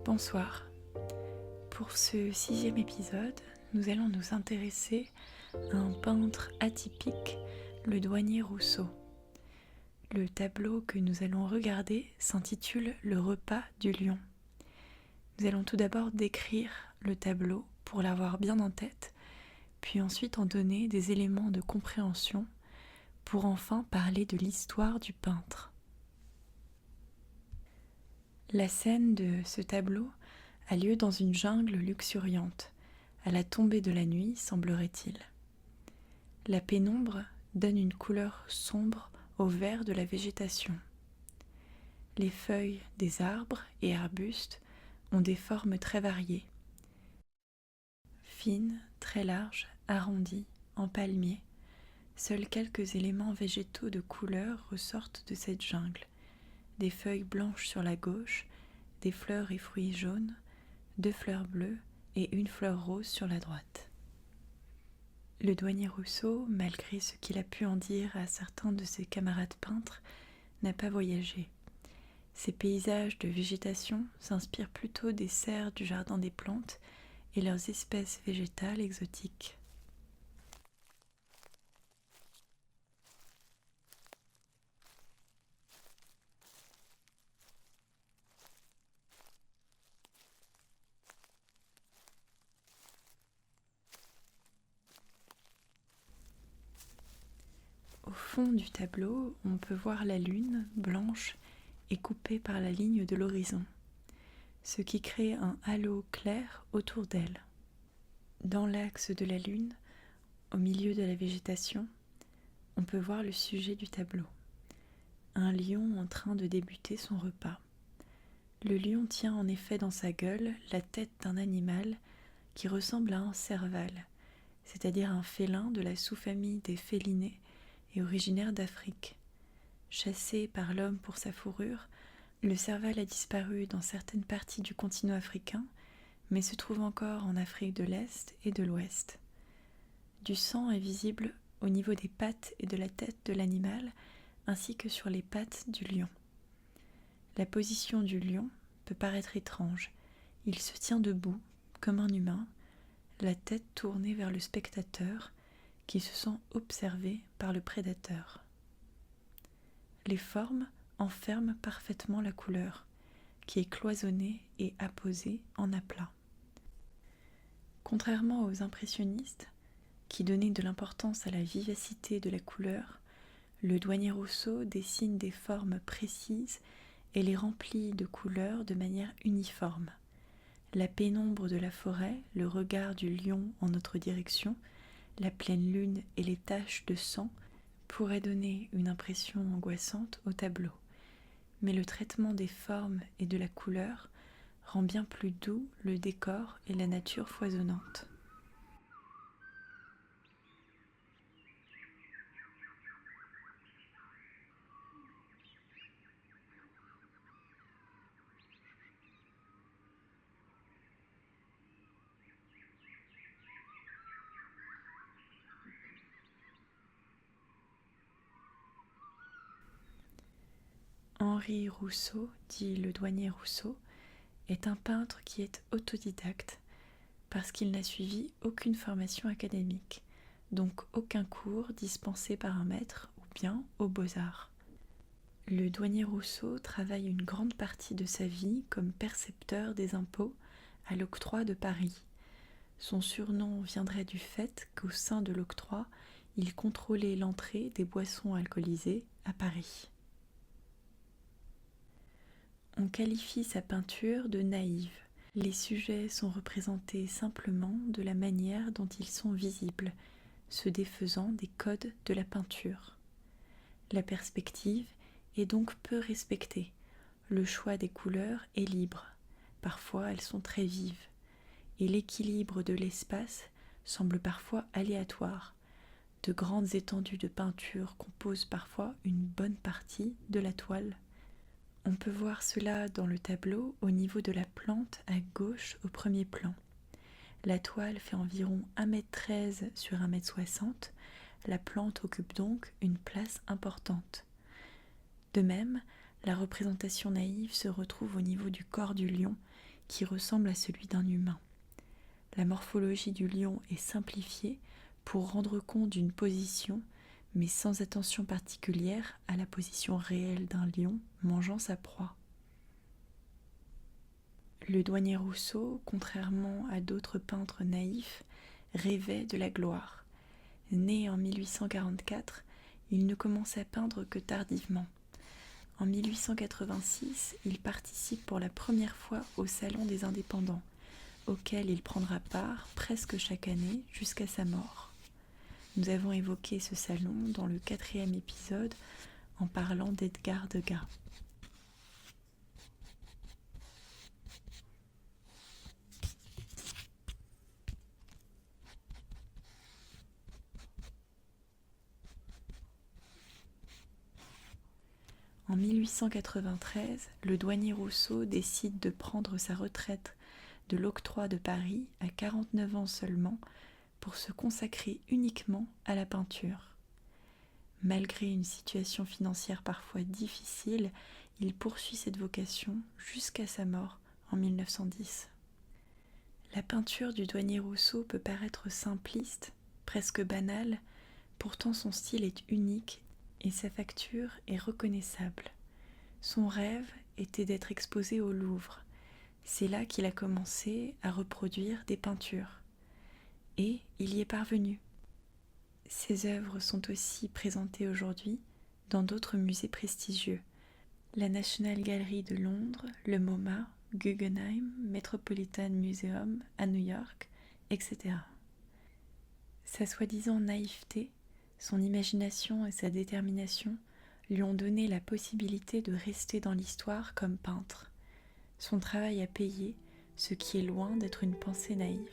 Bonsoir. Pour ce 6e épisode, nous allons nous intéresser à un peintre atypique, le douanier Rousseau. Le tableau que nous allons regarder s'intitule « Le repas du lion ». Nous allons tout d'abord décrire le tableau pour l'avoir bien en tête, puis ensuite en donner des éléments de compréhension pour enfin parler de l'histoire du peintre. La scène de ce tableau a lieu dans une jungle luxuriante, à la tombée de la nuit, semblerait-il. La pénombre donne une couleur sombre au vert de la végétation. Les feuilles des arbres et arbustes ont des formes très variées. Fines, très larges, arrondies, en palmier, seuls quelques éléments végétaux de couleur ressortent de cette jungle. Des feuilles blanches sur la gauche, des fleurs et fruits jaunes, 2 fleurs bleues et 1 fleur rose sur la droite. Le douanier Rousseau, malgré ce qu'il a pu en dire à certains de ses camarades peintres, n'a pas voyagé. Ses paysages de végétation s'inspirent plutôt des serres du jardin des plantes et leurs espèces végétales exotiques. Au fond du tableau, on peut voir la lune, blanche et coupée par la ligne de l'horizon, ce qui crée un halo clair autour d'elle. Dans l'axe de la lune, au milieu de la végétation, on peut voir le sujet du tableau, un lion en train de débuter son repas. Le lion tient en effet dans sa gueule la tête d'un animal qui ressemble à un serval, c'est-à-dire un félin de la sous-famille des félinés et originaire d'Afrique. Chassé par l'homme pour sa fourrure, le serval a disparu dans certaines parties du continent africain, mais se trouve encore en Afrique de l'Est et de l'Ouest. Du sang est visible au niveau des pattes et de la tête de l'animal, ainsi que sur les pattes du lion. La position du lion peut paraître étrange. Il se tient debout, comme un humain, la tête tournée vers le spectateur, qui se sent observé par le prédateur. Les formes enferment parfaitement la couleur, qui est cloisonnée et apposée en aplat. Contrairement aux impressionnistes, qui donnaient de l'importance à la vivacité de la couleur, le douanier Rousseau dessine des formes précises et les remplit de couleurs de manière uniforme. La pénombre de la forêt, le regard du lion en notre direction, la pleine lune et les taches de sang pourraient donner une impression angoissante au tableau. Mais le traitement des formes et de la couleur rend bien plus doux le décor et la nature foisonnante. Henri Rousseau, dit le douanier Rousseau, est un peintre qui est autodidacte parce qu'il n'a suivi aucune formation académique, donc aucun cours dispensé par un maître ou bien aux beaux-arts. Le douanier Rousseau travaille une grande partie de sa vie comme percepteur des impôts à l'octroi de Paris. Son surnom viendrait du fait qu'au sein de l'octroi, il contrôlait l'entrée des boissons alcoolisées à Paris. On qualifie sa peinture de naïve. Les sujets sont représentés simplement de la manière dont ils sont visibles, se défaisant des codes de la peinture. La perspective est donc peu respectée. Le choix des couleurs est libre. Parfois elles sont très vives. Et l'équilibre de l'espace semble parfois aléatoire. De grandes étendues de peinture composent parfois une bonne partie de la toile. On peut voir cela dans le tableau au niveau de la plante à gauche au premier plan. La toile fait environ 1,13 m sur 1,60 m. La plante occupe donc une place importante. De même, la représentation naïve se retrouve au niveau du corps du lion qui ressemble à celui d'un humain. La morphologie du lion est simplifiée pour rendre compte d'une position, mais sans attention particulière à la position réelle d'un lion mangeant sa proie. Le douanier Rousseau, contrairement à d'autres peintres naïfs, rêvait de la gloire. Né en 1844, il ne commence à peindre que tardivement. En 1886, il participe pour la première fois au Salon des Indépendants, auquel il prendra part presque chaque année jusqu'à sa mort. Nous avons évoqué ce salon dans le 4e épisode en parlant d'Edgar Degas. En 1893, le douanier Rousseau décide de prendre sa retraite de l'octroi de Paris à 49 ans seulement pour se consacrer uniquement à la peinture. Malgré une situation financière parfois difficile, il poursuit cette vocation jusqu'à sa mort en 1910. La peinture du douanier Rousseau peut paraître simpliste, presque banale, pourtant son style est unique et sa facture est reconnaissable. Son rêve était d'être exposé au Louvre. C'est là qu'il a commencé à reproduire des peintures. Et il y est parvenu. Ses œuvres sont aussi présentées aujourd'hui dans d'autres musées prestigieux. La National Gallery de Londres, le MoMA, Guggenheim, Metropolitan Museum à New York, etc. Sa soi-disant naïveté, son imagination et sa détermination lui ont donné la possibilité de rester dans l'histoire comme peintre. Son travail a payé, ce qui est loin d'être une pensée naïve.